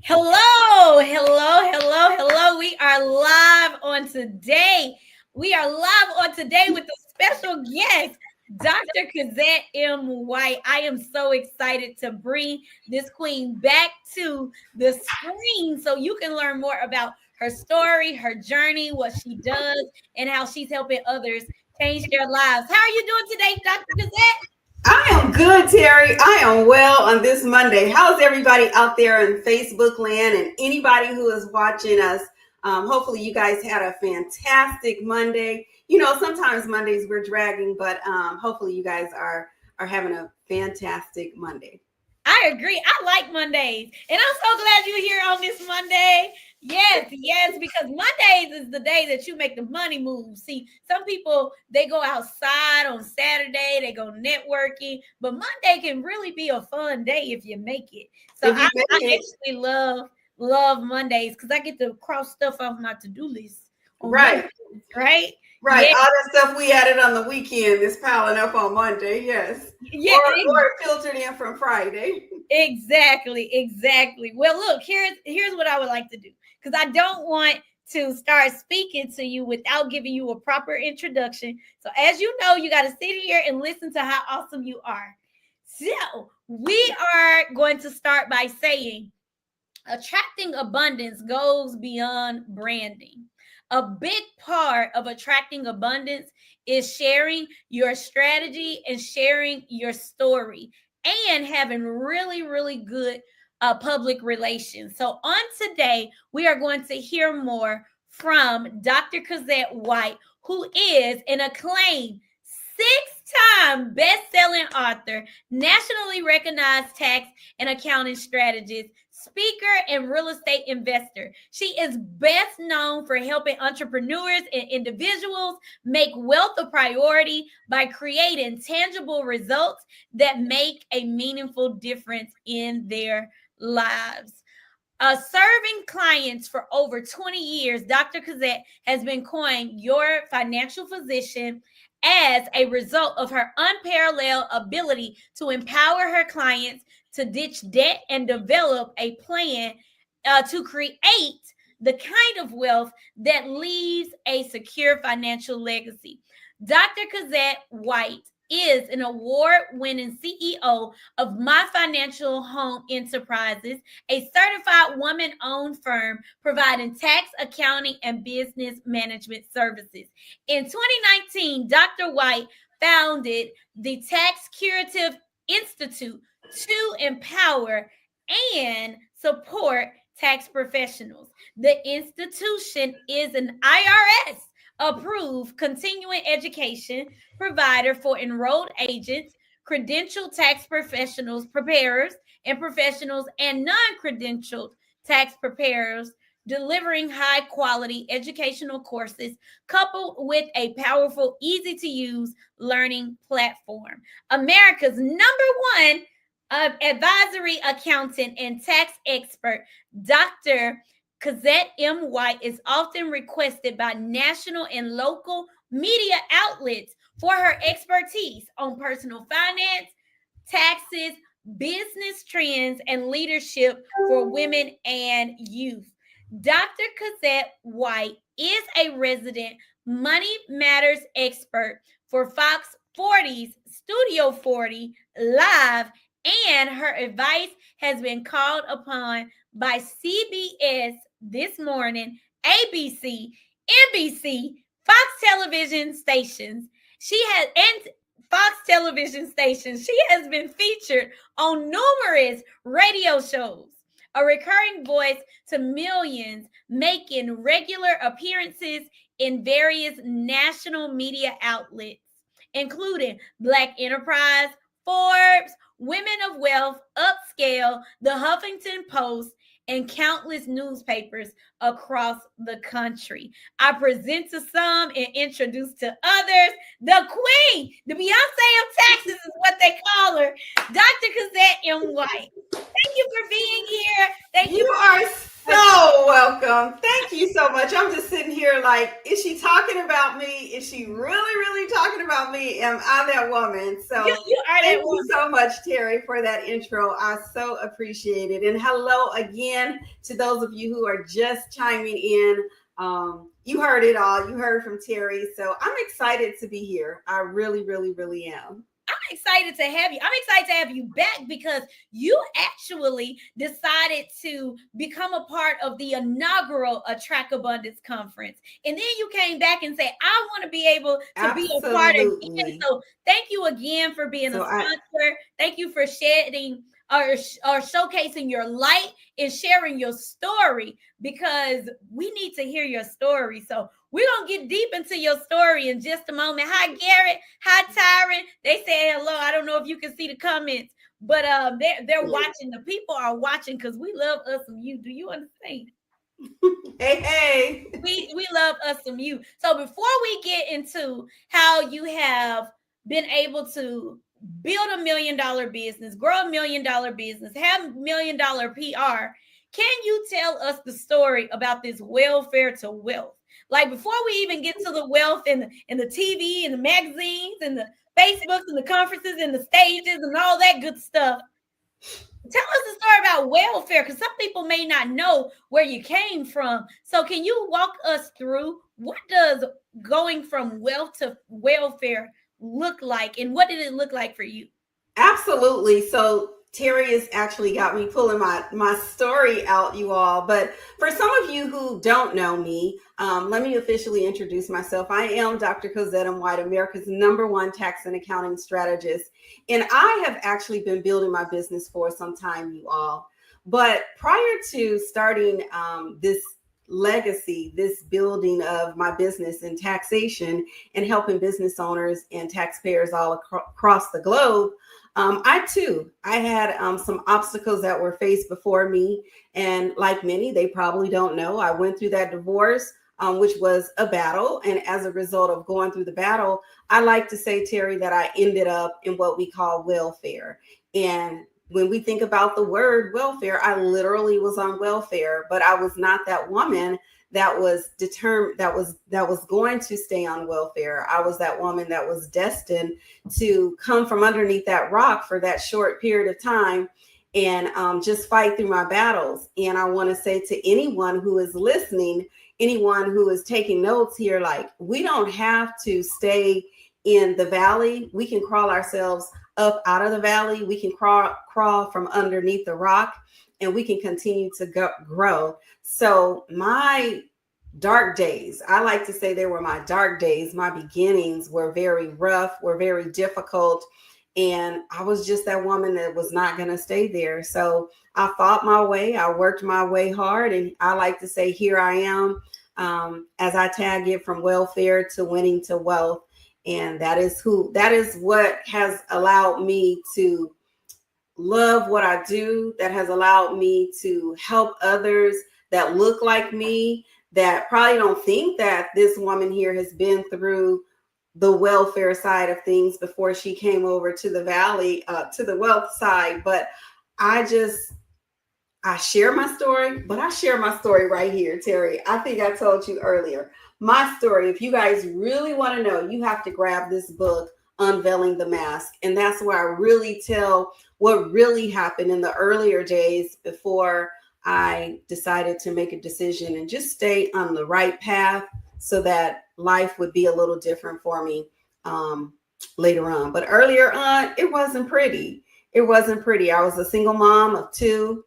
Hello, hello, hello, hello. We are live on today. We are live on today with a special guest, Dr. Cozette M. White. I am so excited to bring this queen back to the screen so you can learn more about her story, her journey, what she does, and how she's helping others change their lives. How are you doing today, Dr. Cozette? I am good, Terry. I am well on this Monday. How's everybody out there in Facebook land and anybody who is watching us? Hopefully, you guys had a fantastic Monday. Sometimes Mondays we're dragging, but hopefully, you guys are having a fantastic Monday. I agree. I like Mondays. And I'm so glad you're here on this Monday. Yes, because Mondays is the day that you make the money move. See, some people, they go outside on Saturday, they go networking, but Monday can really be a fun day if you make it. So I actually love Mondays because I get to cross stuff off my to-do list. Right. Mondays, right? Right. Yeah. All that stuff we added on the weekend is piling up on Monday. Yes. Yeah. Or filtered in from Friday. Exactly. Well, look, here's what I would like to do, because I don't want to start speaking to you without giving you a proper introduction. So as you know, you got to sit here and listen to how awesome you are. So we are going to start by saying attracting abundance goes beyond branding. A big part of attracting abundance is sharing your strategy and sharing your story and having really, really good public relations. So on today, we are going to hear more from Dr. Cozette White, who is an acclaimed 6-time best-selling author, nationally recognized tax and accounting strategist, speaker, and real estate investor. She is best known for helping entrepreneurs and individuals make wealth a priority by creating tangible results that make a meaningful difference in their lives. Serving clients for over 20 years, Dr. Cozette has been coined your financial physician as a result of her unparalleled ability to empower her clients to ditch debt and develop a plan to create the kind of wealth that leaves a secure financial legacy. Dr. Cozette White is an award-winning CEO of My Financial Home Enterprises, a certified woman-owned firm providing tax, accounting, and business management services. In 2019, Dr. White founded the Tax Curative Institute to empower and support tax professionals. The institution is an IRS approved continuing education provider for enrolled agents, credentialed tax professionals, preparers, and professionals, and non-credentialed tax preparers, delivering high quality educational courses coupled with a powerful, easy to use learning platform. America's number one advisory accountant and tax expert, Dr. Cozette M. White is often requested by national and local media outlets for her expertise on personal finance, taxes, business trends, and leadership for women and youth. Dr. Cozette White is a resident Money Matters expert for Fox 40's Studio 40 Live, and her advice has been called upon by CBS This Morning, ABC, NBC, Fox television stations. And Fox television stations. She has been featured on numerous radio shows, a recurring voice to millions, making regular appearances in various national media outlets, including Black Enterprise, Forbes, Women of Wealth, Upscale, The Huffington Post, and countless newspapers across the country. I present to some and introduce to others the queen, the Beyonce of taxes is what they call her, Dr. Cozette M. White. Thank you for being here. You are so welcome. Thank you so much. I'm just sitting here like, is she talking about me? Is she really talking about me? Am I that woman? So you are thank that woman. you so much, Terry, for that intro. I so appreciate it. And hello again to those of you who are just chiming in. You heard it all. You heard from Terry. So I'm excited to be here. I really am. I'm excited to have you. I'm excited to have you back because you actually decided to become a part of the inaugural Attract Abundance Conference. And then you came back and said, I want to be able to be a part again. So thank you again for being a sponsor. Thank you for shedding or showcasing your light and sharing your story, because we need to hear your story. So we're going to get deep into your story in just a moment. Hi, Garrett. Hi, Tyron. They say hello. I don't know if you can see the comments, but they're watching. The people are watching because we love us some you. Do you understand? Hey. We love us some you. So before we get into how you have been able to build $1 million business, grow $1 million business, have $1 million PR, can you tell us the story about this welfare to wealth? Like before we even get to the wealth and the TV and the magazines and the Facebooks and the conferences and the stages and all that good stuff, tell us the story about welfare, because some people may not know where you came from. So can you walk us through what does going from wealth to welfare look like, and what did it look like for you? Absolutely. So Terry has actually got me pulling my story out, you all. But for some of you who don't know me, let me officially introduce myself. I am Dr. Cozette M, America's #1 tax and accounting strategist. And I have actually been building my business for some time, you all. But prior to starting this legacy, this building of my business in taxation and helping business owners and taxpayers all across the globe, I had some obstacles that were faced before me. And like many, they probably don't know, I went through that divorce, which was a battle. And as a result of going through the battle, I like to say, Terry, that I ended up in what we call welfare. And when we think about the word welfare, I literally was on welfare, but I was not that woman that was determined, that was going to stay on welfare. I was that woman that was destined to come from underneath that rock for that short period of time and just fight through my battles. And I want to say to anyone who is listening, anyone who is taking notes here, like, we don't have to stay in the valley. We can crawl ourselves up out of the valley. We can crawl from underneath the rock, and we can continue to grow. So my dark days, I like to say they were my dark days. My beginnings were very rough, were very difficult. And I was just that woman that was not going to stay there. So I fought my way. I worked my way hard. And I like to say, here I am, as I tag it, from welfare to winning to wealth. And that is what has allowed me to love what I do, that has allowed me to help others that look like me, that probably don't think that this woman here has been through the welfare side of things before she came over to the valley, to the wealth side. But I share my story, but I share my story right here, Terry. I think I told you earlier, my story, if you guys really want to know, you have to grab this book, Unveiling the Mask. And that's where I really tell what really happened in the earlier days before I decided to make a decision and just stay on the right path so that life would be a little different for me later on. But earlier on, it wasn't pretty. It wasn't pretty. I was a single mom of 2.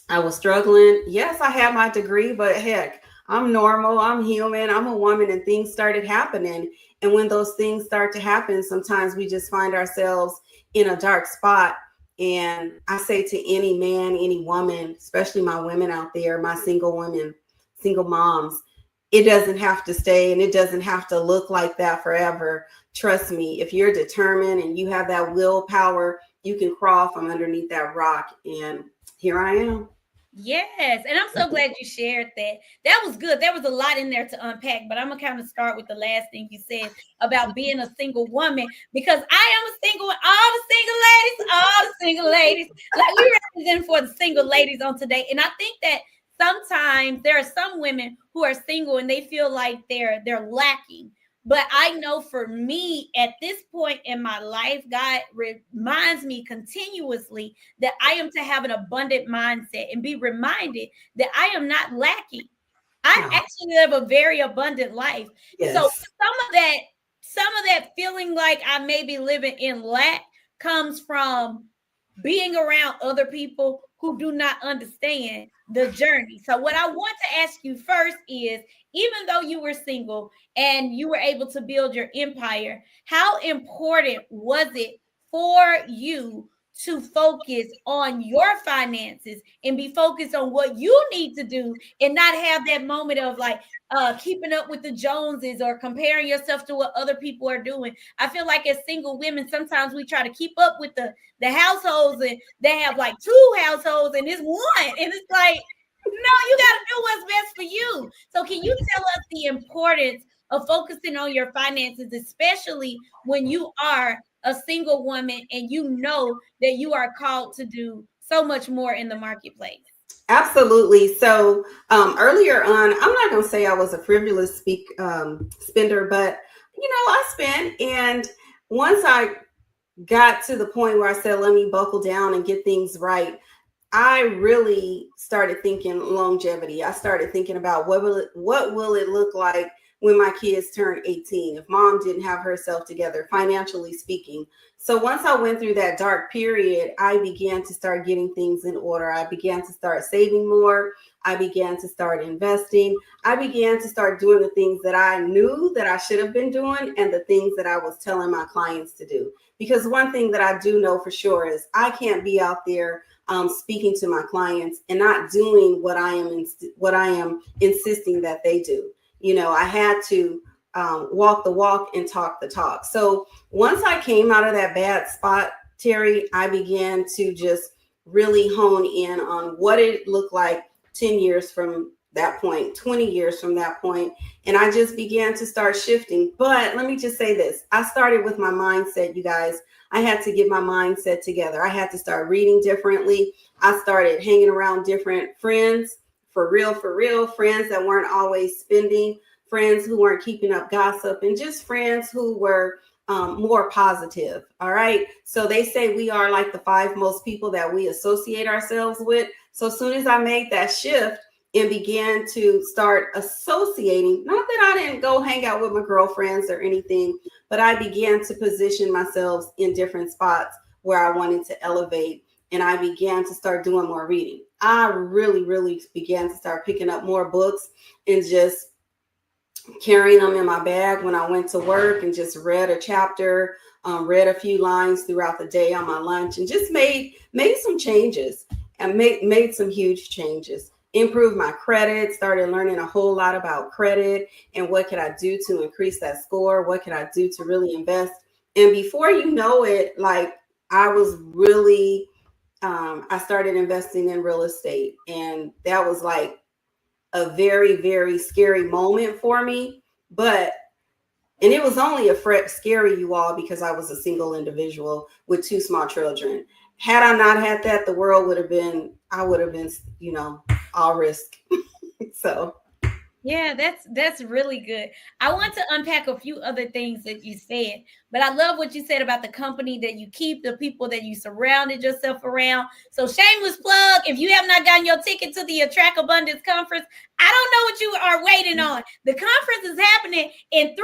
I was struggling. Yes, I had my degree, but heck, I'm normal. I'm human. I'm a woman, and things started happening. And when those things start to happen, sometimes we just find ourselves in a dark spot. And I say to any man, any woman, especially my women out there, my single women, single moms, it doesn't have to stay, and it doesn't have to look like that forever. Trust me, if you're determined and you have that willpower, you can crawl from underneath that rock. And here I am. Yes, and I'm so glad you shared that. That was good. There was a lot in there to unpack, but I'm gonna kind of start with the last thing you said about being a single woman, because I am a single. All the single ladies, like we represent for the single ladies on today. And I think that sometimes there are some women who are single and they feel like they're lacking. But I know for me at this point in my life, God reminds me continuously that I am to have an abundant mindset and be reminded that I am not lacking. I No. actually live a very abundant life. So Yes. some of that feeling like I may be living in lack comes from being around other people who do not understand the journey. So, what I want to ask you first is, even though you were single and you were able to build your empire, how important was it for you to focus on your finances and be focused on what you need to do and not have that moment of like keeping up with the Joneses or comparing yourself to what other people are doing? I feel like as single women, sometimes we try to keep up with the households, and they have like 2 households and it's one, and it's like, no, you got to do what's best for you. So can you tell us the importance of focusing on your finances, especially when you are a single woman and you know that you are called to do so much more in the marketplace? Absolutely. So earlier on, I'm not going to say I was a frivolous spender, but I spent, and once I got to the point where I said, let me buckle down and get things right, I really started thinking longevity. I started thinking about what will it look like when my kids turn 18, if mom didn't have herself together, financially speaking. So once I went through that dark period, I began to start getting things in order. I began to start saving more. I began to start investing. I began to start doing the things that I knew that I should have been doing and the things that I was telling my clients to do. Because one thing that I do know for sure is I can't be out there speaking to my clients and not doing what I am insisting that they do. I had to walk the walk and talk the talk. So once I came out of that bad spot, Terry, I began to just really hone in on what it looked like 10 years from that point, 20 years from that point. And I just began to start shifting. But let me just say this. I started with my mindset, you guys. I had to get my mindset together. I had to start reading differently. I started hanging around different friends, for real, friends that weren't always spending, friends who weren't keeping up gossip, and just friends who were more positive. All right. So they say we are like the 5 most people that we associate ourselves with. So as soon as I made that shift and began to start associating, not that I didn't go hang out with my girlfriends or anything, but I began to position myself in different spots where I wanted to elevate. And I began to start doing more reading. I really, really began to start picking up more books and just carrying them in my bag when I went to work, and just read a chapter, read a few lines throughout the day on my lunch, and just made some changes, and made some huge changes. Improved my credit, started learning a whole lot about credit and what could I do to increase that score, what could I do to really invest. And before you know it, like I was really I started investing in real estate, and that was like a very, very scary moment for me. And it was only scary, you all, because I was a single individual with 2 small children. Had I not had that, the world would have been, I would have been, all risk. So. Yeah, that's really good. I want to unpack a few other things that you said, but I love what you said about the company that you keep, the people that you surrounded yourself around. So shameless plug, if you have not gotten your ticket to the Attract Abundance Conference, I don't know what you are waiting on. The conference is happening in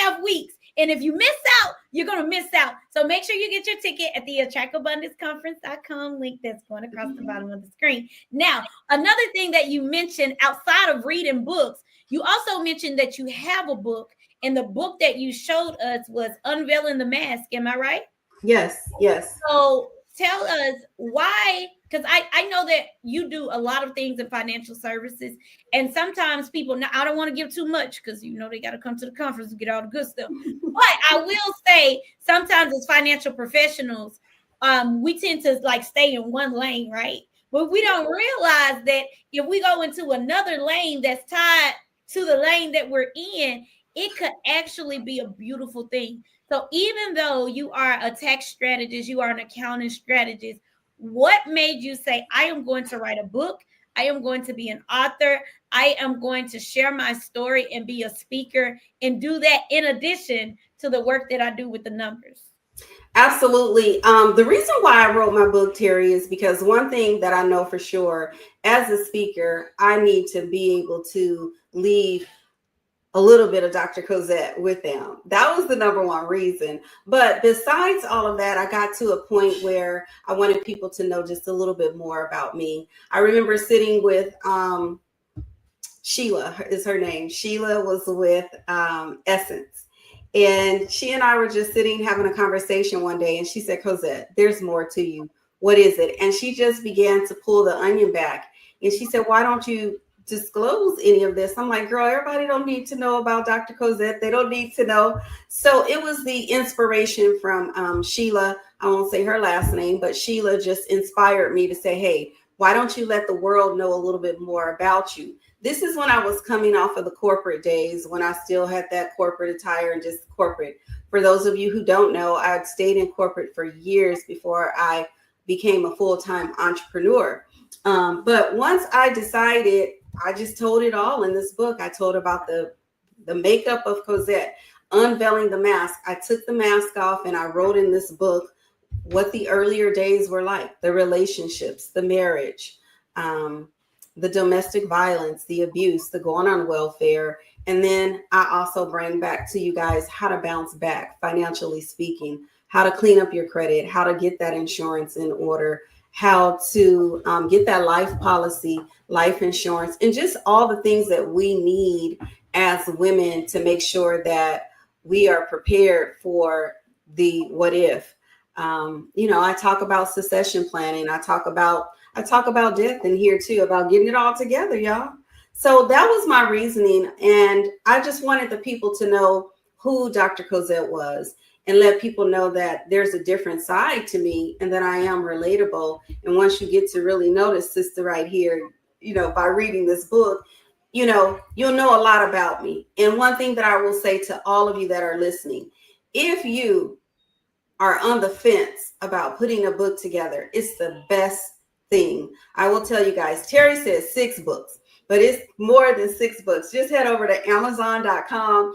3.5 weeks. And if you miss out, you're going to miss out. So make sure you get your ticket at the attractabundanceconference.com link that's going across the bottom of the screen. Now, another thing that you mentioned outside of reading books, you also mentioned that you have a book, and the book that you showed us was Unveiling the Mask. Am I right? Yes. So tell us why, because I know that you do a lot of things in financial services, and sometimes people, now I don't want to give too much because they got to come to the conference to get all the good stuff. But I will say sometimes as financial professionals, we tend to like stay in one lane, right? But we don't realize that if we go into another lane that's tied to the lane that we're in, it could actually be a beautiful thing. So even though you are a tax strategist, you are an accounting strategist, what made you say, I am going to write a book, I am going to be an author. I am going to share my story and be a speaker and do that in addition to the work that I do with the numbers. Absolutely. The reason why I wrote my book, Terry, is because one thing that I know for sure, as a speaker, I need to be able to leave a little bit of Dr. Cozette with them. That was the number one reason. But besides all of that, I got to a point where I wanted people to know just a little bit more about me. I remember sitting with Sheila is her name. Sheila was with Essence. And she and I were just sitting having a conversation one day. And she said, Cozette, there's more to you. What is it? And she just began to pull the onion back. And she said, why don't you disclose any of this? I'm like, girl, everybody don't need to know about Dr. Cozette. They don't need to know. So it was the inspiration from Sheila. I won't say her last name, but Sheila just inspired me to say, hey, why don't you let the world know a little bit more about you? This is when I was coming off of the corporate days, when I still had that corporate attire and just corporate. For those of you who don't know, I'd stayed in corporate for years before I became a full-time entrepreneur. But once I decided, I just told it all in this book. I told about the makeup of Cozette, unveiling the mask. I took the mask off and I wrote in this book what the earlier days were like, the relationships, the marriage, the domestic violence, the abuse, the going on welfare. And then I also bring back to you guys how to bounce back, financially speaking, how to clean up your credit, how to get that insurance in order, how to get that life policy, life insurance, and just all the things that we need as women to make sure that we are prepared for the what if. I talk about succession planning. I talk about death in here too, about getting it all together, y'all. So that was my reasoning. And I just wanted the people to know who Dr. Cozette was and let people know that there's a different side to me and that I am relatable. And once you get to really notice sister right here, by reading this book, you'll know a lot about me. And one thing that I will say to all of you that are listening, if you are on the fence about putting a book together, it's the best thing. I will tell you guys, Terry says 6 books, but it's more than 6 books. Just head over to Amazon.com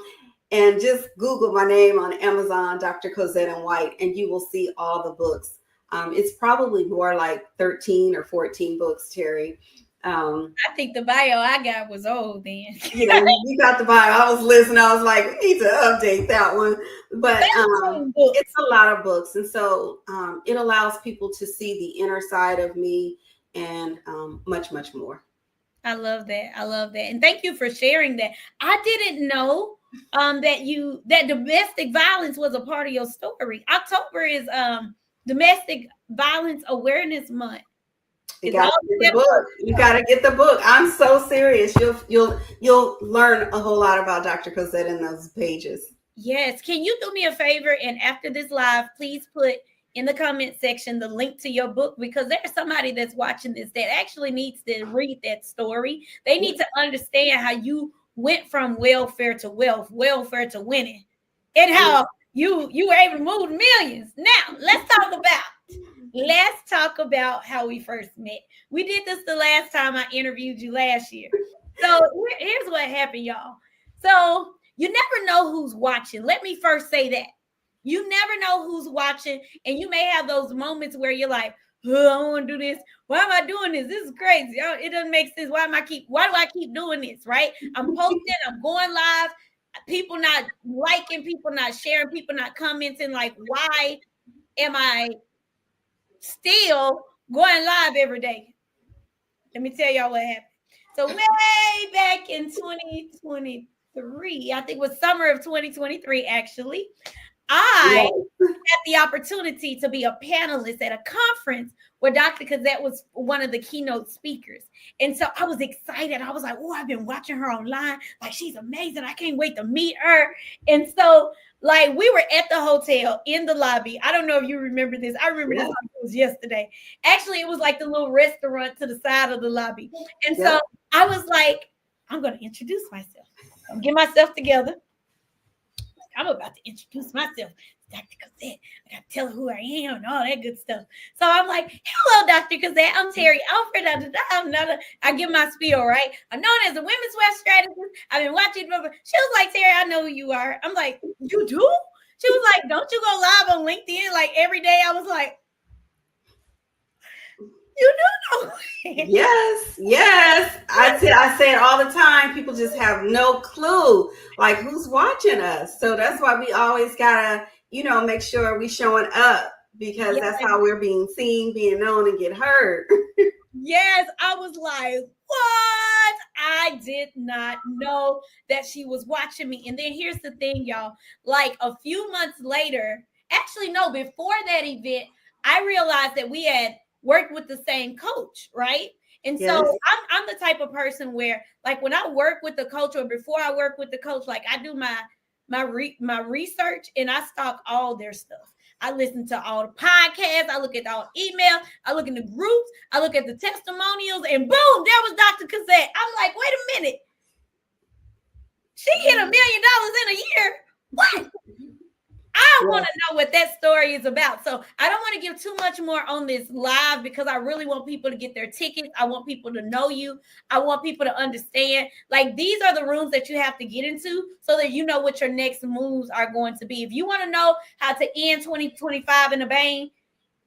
and just Google my name on Amazon, Dr. Cozette M. White, and you will see all the books. It's probably more like 13 or 14 books, Terry. I think the bio I got was old then. You got the bio. I was listening. I was like, we need to update that one. But it's a lot of books. And so it allows people to see the inner side of me and much, much more. I love that. And thank you for sharing that. I didn't know that domestic violence was a part of your story. October is Domestic Violence Awareness Month. You gotta get the book. You gotta get the book. I'm so serious. You'll learn a whole lot about Dr. Cozette in those pages. Yes. Can you do me a favor? And after this live, please put in the comment section the link to your book, because there's somebody that's watching this that actually needs to read that story. They need to understand how you went from welfare to wealth, welfare to winning, and how you were able to move millions. Now let's talk about how we first met. We did this the last time I interviewed you last year. So here's what happened, y'all. So you never know who's watching. Let me first say that. You never know who's watching, and you may have those moments where you're like, oh, I don't want to do this. Why am I doing this? This is crazy. It doesn't make sense. Why do I keep doing this? Right? I'm posting, I'm going live. People not liking, people not sharing, people not commenting. Like, why am I still going live every day? Let me tell y'all what happened. So way back in 2023, I think it was summer of 2023, actually, I had the opportunity to be a panelist at a conference where Dr. Cozette was one of the keynote speakers. And so I was excited. I was like, oh, I've been watching her online. Like, she's amazing. I can't wait to meet her. And so, like, we were at the hotel in the lobby. I don't know if you remember this. I remember this like it was yesterday. Actually, it was like the little restaurant to the side of the lobby. And so I was like, I'm going to introduce myself. I'm getting myself together. I'm about to introduce myself. Dr. Cozette, I got to tell her who I am and all that good stuff. So I'm like, hello, Dr. Cozette. I'm Terry Alfred. I give my spiel, right? I'm known as a women's wealth strategist. I've been watching. She was like, Terry, I know who you are. I'm like, you do? She was like, don't you go live on LinkedIn like every day? I was like, you do know. Yes. I say it all the time. People just have no clue, like who's watching us. So that's why we always gotta, make sure we showing up, because that's how we're being seen, being known, and get heard. Yes, I was like, what? I did not know that she was watching me. And then here's the thing, y'all. Like a few months later, actually, no, before that event, I realized that we had worked with the same coach, right? And so I'm the type of person where, like, when I work with the coach or before I work with the coach, like I do my research and I stalk all their stuff. I listen to all the podcasts. I look at all emails. I look in the groups. I look at the testimonials, and boom, there was Dr. Cozette. I'm like, wait a minute. She hit $1 million in a year. What? I want to know what that story is about. So I don't want to give too much more on this live because I really want people to get their tickets. I want people to know you. I want people to understand. Like, these are the rooms that you have to get into so that you know what your next moves are going to be. If you want to know how to end 2025 in a bang,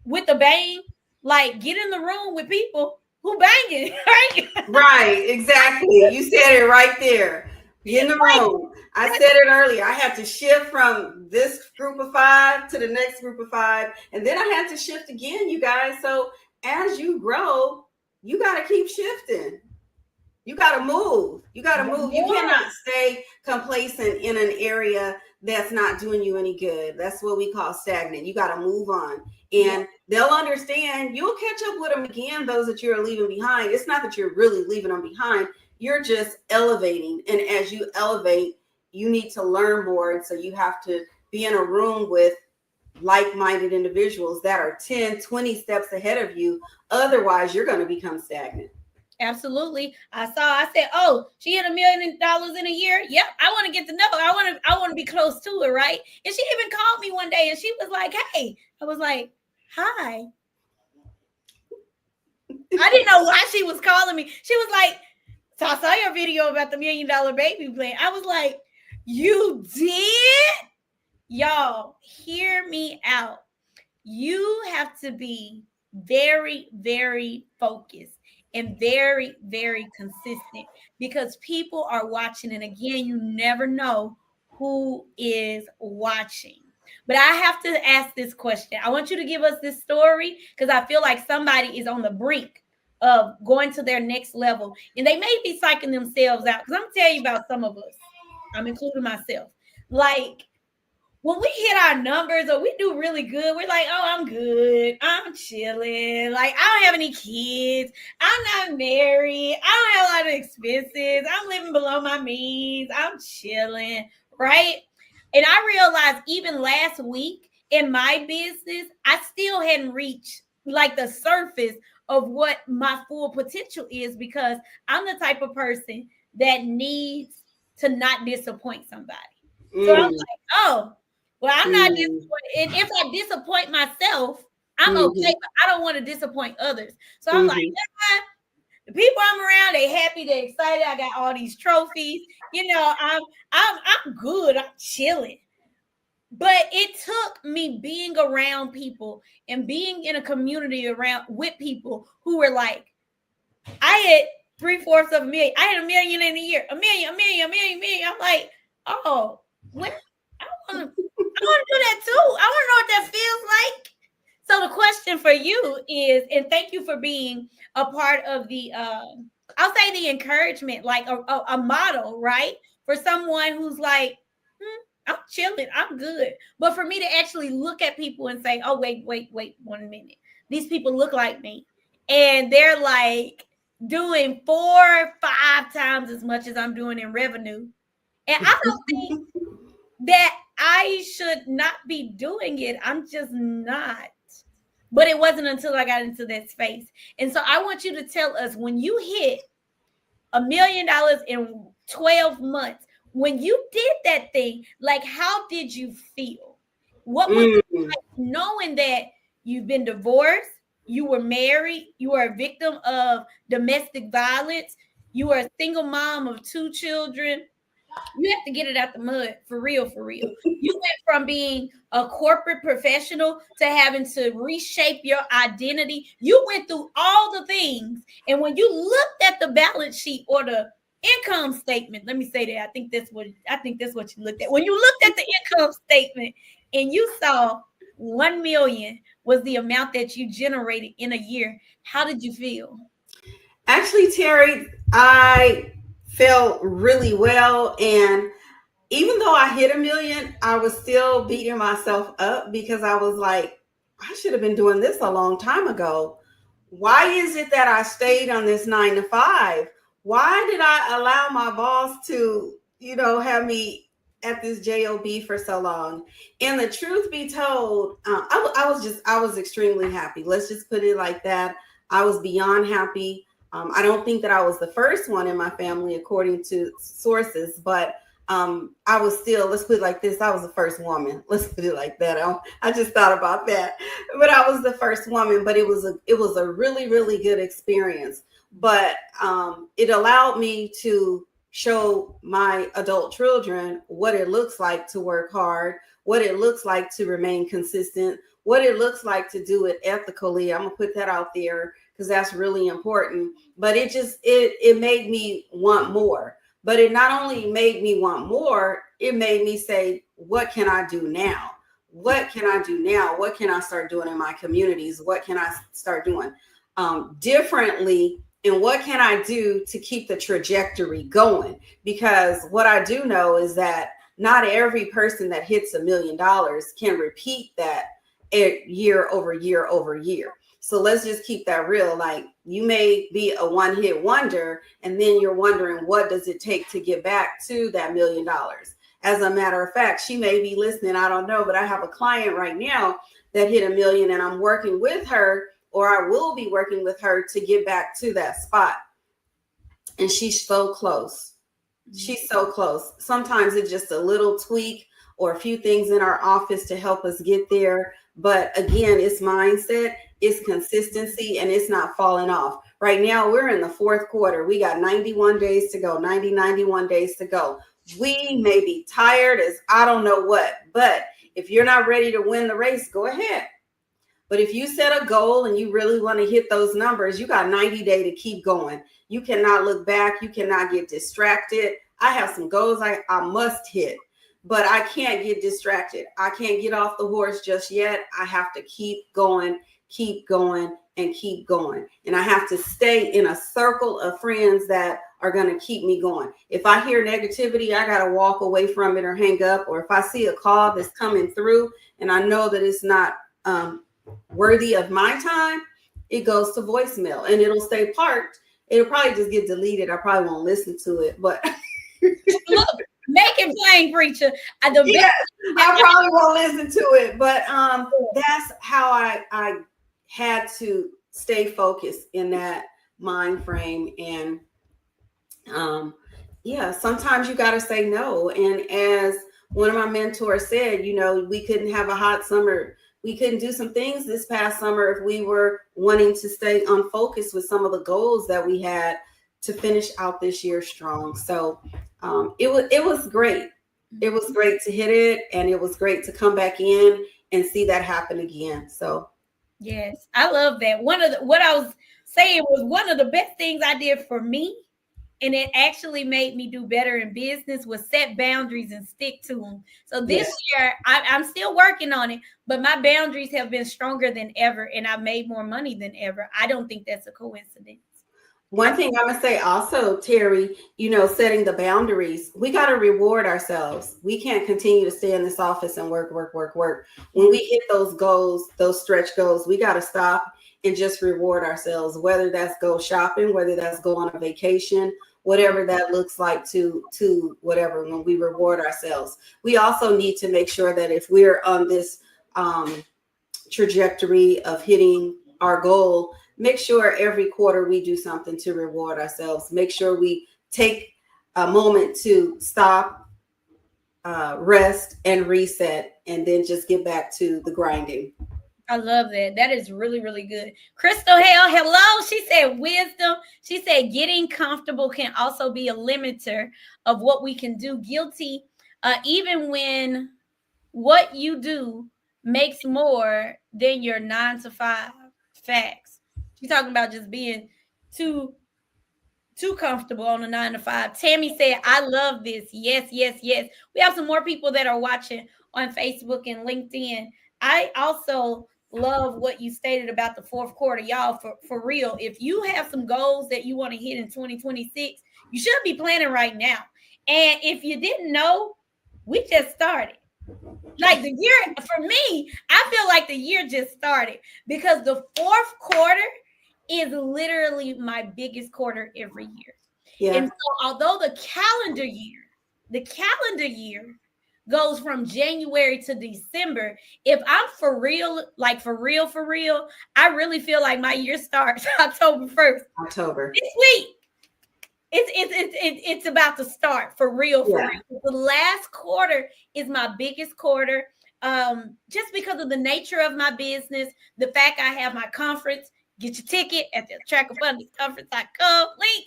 with a bang, like, get in the room with people who banging, right? Right, exactly. You said it right there. In the room. I said it earlier. I had to shift from this group of 5 to the next group of 5. And then I had to shift again, you guys. So as you grow, you got to keep shifting. You got to move. You cannot stay complacent in an area that's not doing you any good. That's what we call stagnant. You got to move on. And they'll understand. You'll catch up with them again, those that you're leaving behind. It's not that you're really leaving them behind. You're just elevating. And as you elevate, you need to learn more. And so you have to be in a room with like-minded individuals that are 10, 20 steps ahead of you. Otherwise, you're going to become stagnant. Absolutely. I said, oh, she hit $1 million in a year. Yep. I want to get to know her. I want to be close to her. Right. And she even called me one day and she was like, hey, I was like, hi. I didn't know why she was calling me. She was like, so I saw your video about the $1 million baby plan. I was like, you did? Y'all, hear me out. You have to be very, very focused and very, very consistent because people are watching. And again, you never know who is watching. But I have to ask this question. I want you to give us this story because I feel like somebody is on the brink of going to their next level. And they may be psyching themselves out. Because I'm going to tell you about some of us. I'm including myself. Like, when we hit our numbers or we do really good, we're like, oh, I'm good. I'm chilling. Like, I don't have any kids. I'm not married. I don't have a lot of expenses. I'm living below my means. I'm chilling, right? And I realized even last week in my business, I still hadn't reached like the surface of what my full potential is because I'm the type of person that needs to not disappoint somebody. So I'm like, oh, well, I'm not disappointed. And if I disappoint myself, I'm okay, but I don't want to disappoint others. So I'm like, the people I'm around, they happy, they excited. I got all these trophies. You know, I'm good. I'm chilling. But it took me being around people and being in a community around with people who were like, I had 3/4 of $1 million. I had $1 million in a year. $1 million. I'm like, oh, what? I want to do that too. I want to know what that feels like. So the question for you is, and thank you for being a part of the, I'll say the encouragement, like a model, right? For someone who's like, I'm chilling, I'm good. But for me to actually look at people and say, oh, wait 1 minute. These people look like me. And they're like doing 4 or 5 times as much as I'm doing in revenue. And I don't think that I should not be doing it. I'm just not. But it wasn't until I got into that space. And so I want you to tell us, when you hit $1 million in 12 months, when you did that thing, like, how did you feel? What was it like knowing that you've been divorced, you were married, you were a victim of domestic violence, you were a single mom of 2 children? You have to get it out the mud, for real, for real. You went from being a corporate professional to having to reshape your identity. You went through all the things. And when you looked at the balance sheet or the income statement, let me say that. I think that's what you looked at. When you looked at the income statement and you saw 1 million was the amount that you generated in a year, how did you feel? Actually, Terry, I felt really well. And even though I hit 1 million, I was still beating myself up because I was like, I should have been doing this a long time ago. Why is it that I stayed on this 9 to 5? Why did I allow my boss to, have me at this job for so long? And the truth be told, I was extremely happy. Let's just put it like that. I was beyond happy. I don't think that I was the first one in my family, according to sources, but I was still, let's put it like this, I was the first woman. Let's put it like that. I just thought about that. But I was the first woman, but it was a really, really good experience. But it allowed me to show my adult children what it looks like to work hard, what it looks like to remain consistent, what it looks like to do it ethically. I'm gonna put that out there because that's really important. But it made me want more. But it not only made me want more, it made me say, what can I do now? What can I do now? What can I start doing in my communities? What can I start doing differently? And what can I do to keep the trajectory going? Because what I do know is that not every person that hits $1 million can repeat that year over year over year. So let's just keep that real. Like, you may be a one-hit wonder, and then you're wondering, what does it take to get back to that $1 million? As a matter of fact, she may be listening. I don't know, but I have a client right now that hit 1 million, and I'm working with her, or I will be working with her to get back to that spot. And she's so close. She's so close. Sometimes it's just a little tweak or a few things in our office to help us get there. But again, it's mindset, it's consistency, and it's not falling off. Right now, we're in the 4th quarter. We got 91 days to go, 91 days to go. We may be tired as I don't know what, but if you're not ready to win the race, go ahead. But if you set a goal and you really want to hit those numbers, you got 90 days to keep going. You cannot look back. You cannot get distracted. I have some goals I must hit, but I can't get distracted. I can't get off the horse just yet. I have to keep going, and keep going. And I have to stay in a circle of friends that are going to keep me going. If I hear negativity, I got to walk away from it or hang up. Or if I see a call that's coming through and I know that it's not worthy of my time, it goes to voicemail and it'll stay parked. It'll probably just get deleted. I probably won't listen to it, but look, make it plain, preacher. I probably won't listen to it, but that's how I had to stay focused in that mind frame. And sometimes you got to say no. And as one of my mentors said, we couldn't have a hot summer. We couldn't do some things this past summer if we were wanting to stay unfocused with some of the goals that we had to finish out this year strong. So it was great. It was great to hit it, and it was great to come back in and see that happen again. So yes, I love that. What I was saying was one of the best things I did for me, and it actually made me do better in business, was set boundaries and stick to them. So this year, I'm still working on it, but my boundaries have been stronger than ever, and I've made more money than ever. I don't think that's a coincidence. One thing I'm going to say also, Terry, setting the boundaries, we got to reward ourselves. We can't continue to stay in this office and work. When we hit those goals, those stretch goals, we got to stop and just reward ourselves, whether that's go shopping, whether that's go on a vacation, whatever that looks like to whatever, when we reward ourselves. We also need to make sure that if we're on this trajectory of hitting our goal, make sure every quarter we do something to reward ourselves. Make sure we take a moment to stop, rest and reset, and then just get back to the grinding. I love that. That is really, really good. Crystal Hale, hello. She said wisdom. She said getting comfortable can also be a limiter of what we can do. Guilty, even when what you do makes more than your 9 to 5. Facts. She's talking about just being too comfortable on a 9 to 5. Tammy said, I love this. Yes, yes, yes. We have some more people that are watching on Facebook and LinkedIn. I also love what you stated about the fourth quarter. Y'all, for real, if you have some goals that you want to hit in 2026, you should be planning right now. And if you didn't know, we just started. Like the year, for me, I feel like the year just started because the fourth quarter is literally my biggest quarter every year. Yeah. And so although the calendar year goes from January to December, if I'm for real, like for real, I really feel like my year starts October 1st. October. This week. It's about to start for real. The last quarter is my biggest quarter, just because of the nature of my business, the fact I have my conference. Get your ticket at the attractabundance.com link.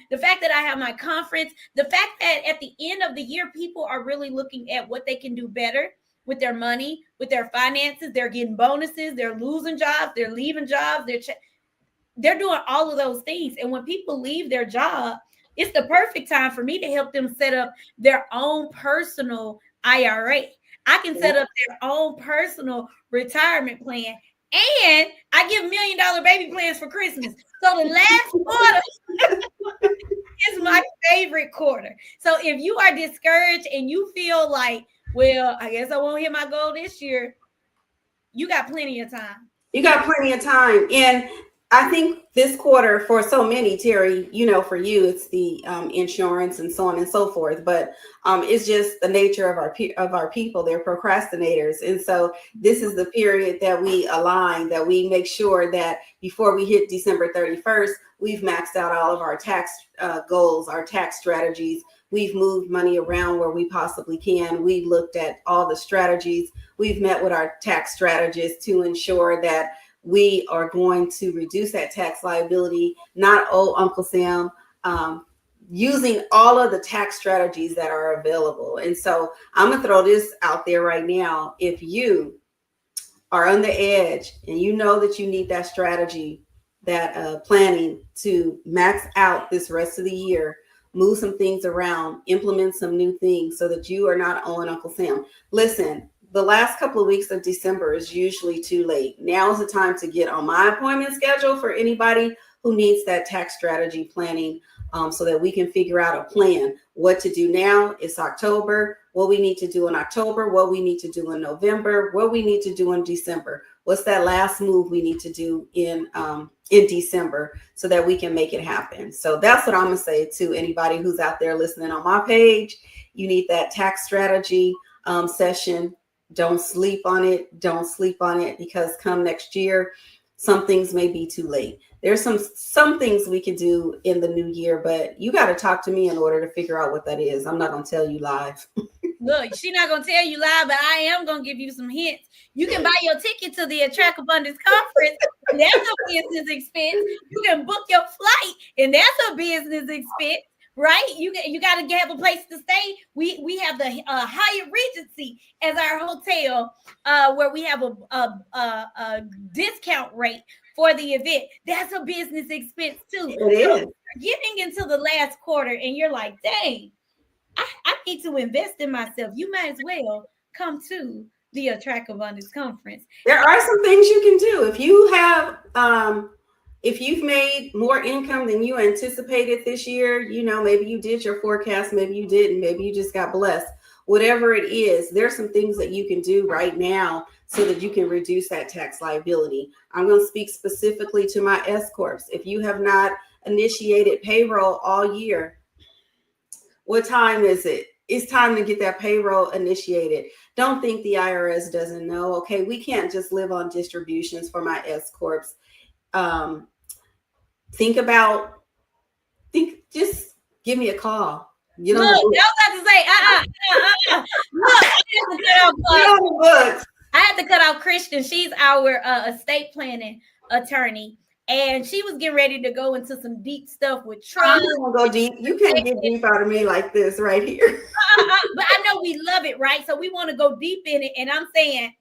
The fact that I have my conference, the fact that at the end of the year, people are really looking at what they can do better with their money, with their finances. They're getting bonuses. They're losing jobs. They're leaving jobs. They're doing all of those things. And when people leave their job, it's the perfect time for me to help them set up their own personal IRA. I can set up their own personal retirement plan. And I give $1 million baby plans for Christmas. So the last quarter is my favorite quarter. So if you are discouraged and you feel like, well, I guess I won't hit my goal this year, you got plenty of time. You got plenty of time. And I think this quarter for so many, Terry, for you, it's the insurance and so on and so forth. But it's just the nature of our people. They're procrastinators. And so this is the period that we align, that we make sure that before we hit December 31st, we've maxed out all of our tax goals, our tax strategies. We've moved money around where we possibly can. We've looked at all the strategies. We've met with our tax strategists to ensure that we are going to reduce that tax liability, not owe Uncle Sam, using all of the tax strategies that are available. And so I'm going to throw this out there right now. If you are on the edge and you know that you need that strategy, that planning to max out this rest of the year, move some things around, implement some new things so that you are not owing Uncle Sam. Listen, the last couple of weeks of December is usually too late. Now is the time to get on my appointment schedule for anybody who needs that tax strategy planning, so that we can figure out a plan. What to do now? It's October. What we need to do in October, what we need to do in November, what we need to do in December. What's that last move we need to do in December so that we can make it happen? So that's what I'm going to say to anybody who's out there listening on my page. You need that tax strategy session. Don't sleep on it. Don't sleep on it, because come next year, some things may be too late. There's some things we can do in the new year, but you got to talk to me in order to figure out what that is. I'm not going to tell you live. Look, she's not going to tell you live, but I am going to give you some hints. You can buy your ticket to the Attract Abundance Conference, and that's a business expense. You can book your flight, and that's a business expense. Right? You got to have a place to stay. We have the Hyatt Regency as our hotel, where we have a discount rate for the event. That's a business expense too. It is. So you're getting into the last quarter and you're like, dang, I need to invest in myself. You might as well come to the Attract Abundance Conference. There are some things you can do. If you have if you've made more income than you anticipated this year, maybe you did your forecast, maybe you didn't, maybe you just got blessed. Whatever it is, there's some things that you can do right now so that you can reduce that tax liability. I'm going to speak specifically to my S Corps. If you have not initiated payroll all year, what time is it? It's time to get that payroll initiated. Don't think the IRS doesn't know. Okay, we can't just live on distributions for my S Corps. Just give me a call. Get Look, on I the was books. about to say, Look, I had to cut off, Get on the books. I had to cut off Christian. She's our estate planning attorney, and she was getting ready to go into some deep stuff with I'm trust. not gonna go deep. You can't get deep out of me like this right here. But I know we love it, right? So we want to go deep in it. And I'm saying,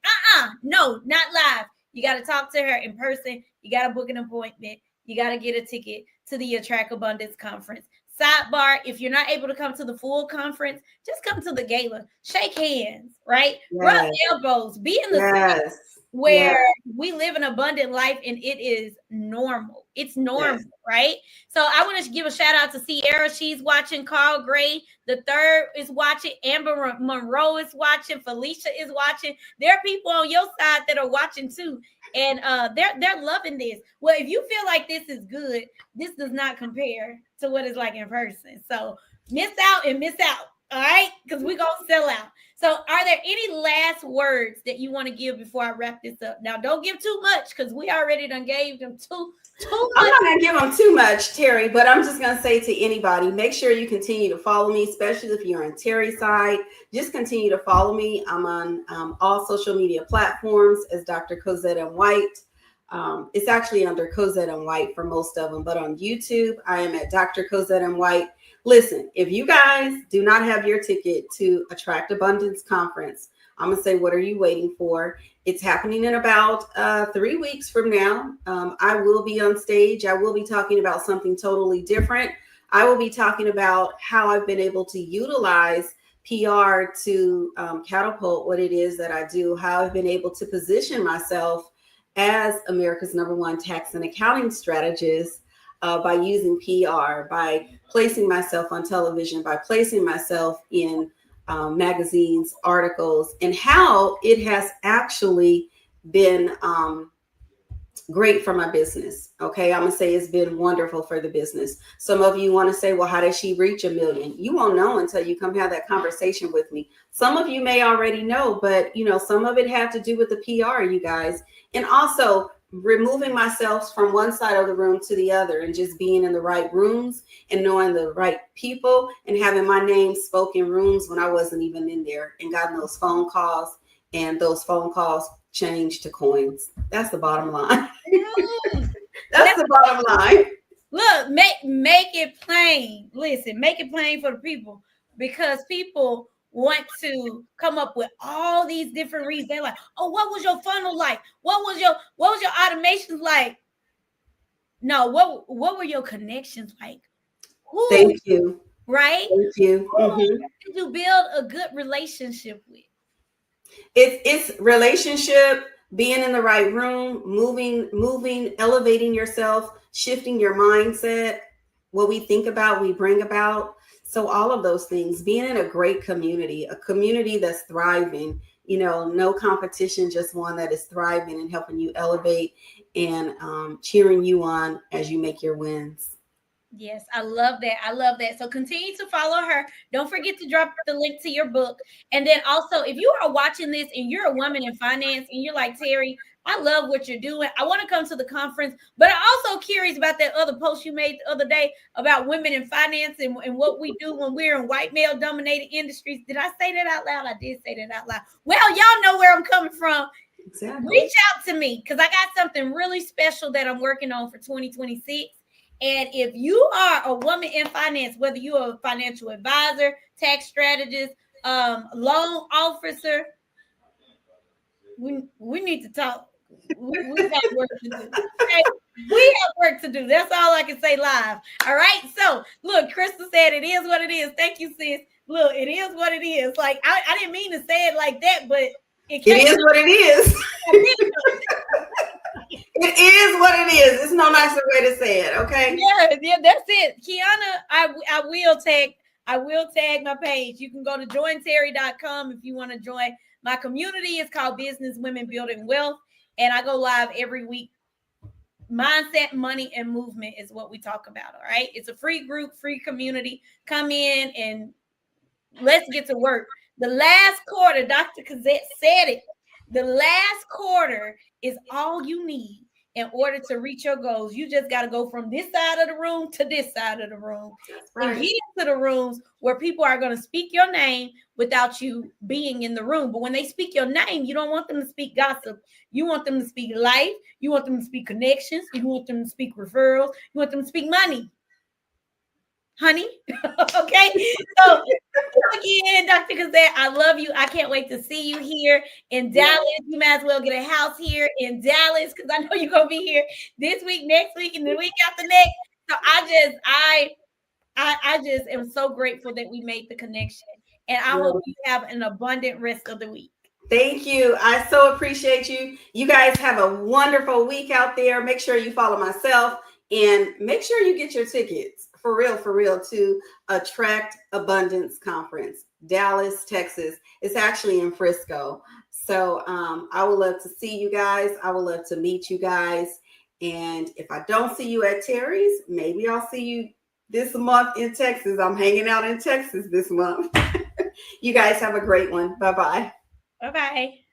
no, not live. You got to talk to her in person. You got to book an appointment. You got to get a ticket to the Attract Abundance Conference. Sidebar, if you're not able to come to the full conference, just come to the gala. Shake hands, right? Rub elbows. Be in the space where we live an abundant life and it is normal. It's normal, right? So I want to give a shout out to Sierra. She's watching. Carl Gray the third is watching. Amber Monroe is watching. Felicia is watching. There are people on your side that are watching too. And they're loving this. Well, if you feel like this is good, this does not compare to what it's like in person. So miss out and miss out. All right, because we're gonna sell out. So are there any last words that you want to give before I wrap this up? Now, don't give too much because we already done gave them too much. I'm not going to give them too much, Terry, but I'm just going to say to anybody, make sure you continue to follow me, especially if you're on Terry's side. Just continue to follow me. I'm on all social media platforms as Dr. Cozette M. White. It's actually under Cozette M. White for most of them, but on YouTube, I am at Dr. Cozette M. White. Listen, if you guys do not have your ticket to Attract Abundance Conference, I'm going to say, what are you waiting for? It's happening in about 3 weeks from now. I will be on stage. I will be talking about something totally different. I will be talking about how I've been able to utilize PR to catapult what it is that I do, how I've been able to position myself as America's #1 tax and accounting strategist by using PR, by placing myself on television, by placing myself in magazines, articles, and how it has actually been great for my business. Okay, I'm gonna say it's been wonderful for the business. Some of you want to say, well, how did she reach 1 million? You won't know until you come have that conversation with me. Some of you may already know, but some of it had to do with the PR, you guys, and also removing myself from one side of the room to the other and just being in the right rooms and knowing the right people and having my name spoken rooms when I wasn't even in there, and gotten those phone calls, and those phone calls changed to coins. That's the bottom line. That's the bottom line. Look, make it plain. Listen, make it plain for the people, because people want to come up with all these different reasons. They're like, oh, what was your funnel like? What was your automations like? No, what were your connections like? Who, thank you. Right? Thank you. Who did you build a good relationship with? It's relationship, being in the right room, moving, elevating yourself, shifting your mindset. What we think about, we bring about. So all of those things, being in a great community, a community that's thriving, no competition, just one that is thriving and helping you elevate and cheering you on as you make your wins. Yes, I love that. I love that. So continue to follow her. Don't forget to drop the link to your book. And then also, if you are watching this and you're a woman in finance and you're like, Terry, I love what you're doing, I want to come to the conference, but I'm also curious about that other post you made the other day about women in finance and what we do when we're in white male dominated industries. Did I say that out loud? I did say that out loud. Well, y'all know where I'm coming from. Exactly. Reach out to me because I got something really special that I'm working on for 2026. And if you are a woman in finance, whether you're a financial advisor, tax strategist, loan officer, we need to talk. We got work to do. Okay? We have work to do. That's all I can say live. All right. So look, Crystal said it is what it is. Thank you, sis. Look, it is what it is. Like I didn't mean to say it like that, but it is what it is. It is what it is. There's no nicer way to say it. Okay. Yeah, that's it. Kiana, I will tag my page. You can go to jointerry.com if you want to join my community. It's called Business Women Building Wealth, and I go live every week. Mindset, money, and movement is what we talk about. All right. It's a free group, free community. Come in and let's get to work. The last quarter, Dr. Cozette said it. The last quarter is all you need. in order to reach your goals. You just got to go from this side of the room to this side of the room. That's And right. get into the rooms where people are going to speak your name without you being in the room. But when they speak your name, you don't want them to speak gossip. You want them to speak life. You want them to speak connections. You want them to speak referrals. You want them to speak money. Honey. Okay. So again, Dr. Cozette, I love you. I can't wait to see you here in Dallas. You might as well get a house here in Dallas because I know you're gonna be here this week, next week, and the week after next. So I just am so grateful that we made the connection, and I hope you have an abundant rest of the week. Thank you. I so appreciate you. You guys have a wonderful week out there. Make sure you follow myself and make sure you get your tickets for real to Attract Abundance Conference, Dallas, Texas. It's actually in Frisco. So I would love to see you guys. I would love to meet you guys. And if I don't see you at Terry's, maybe I'll see you this month in Texas. I'm hanging out in Texas this month. You guys have a great one. Bye-bye. Bye-bye.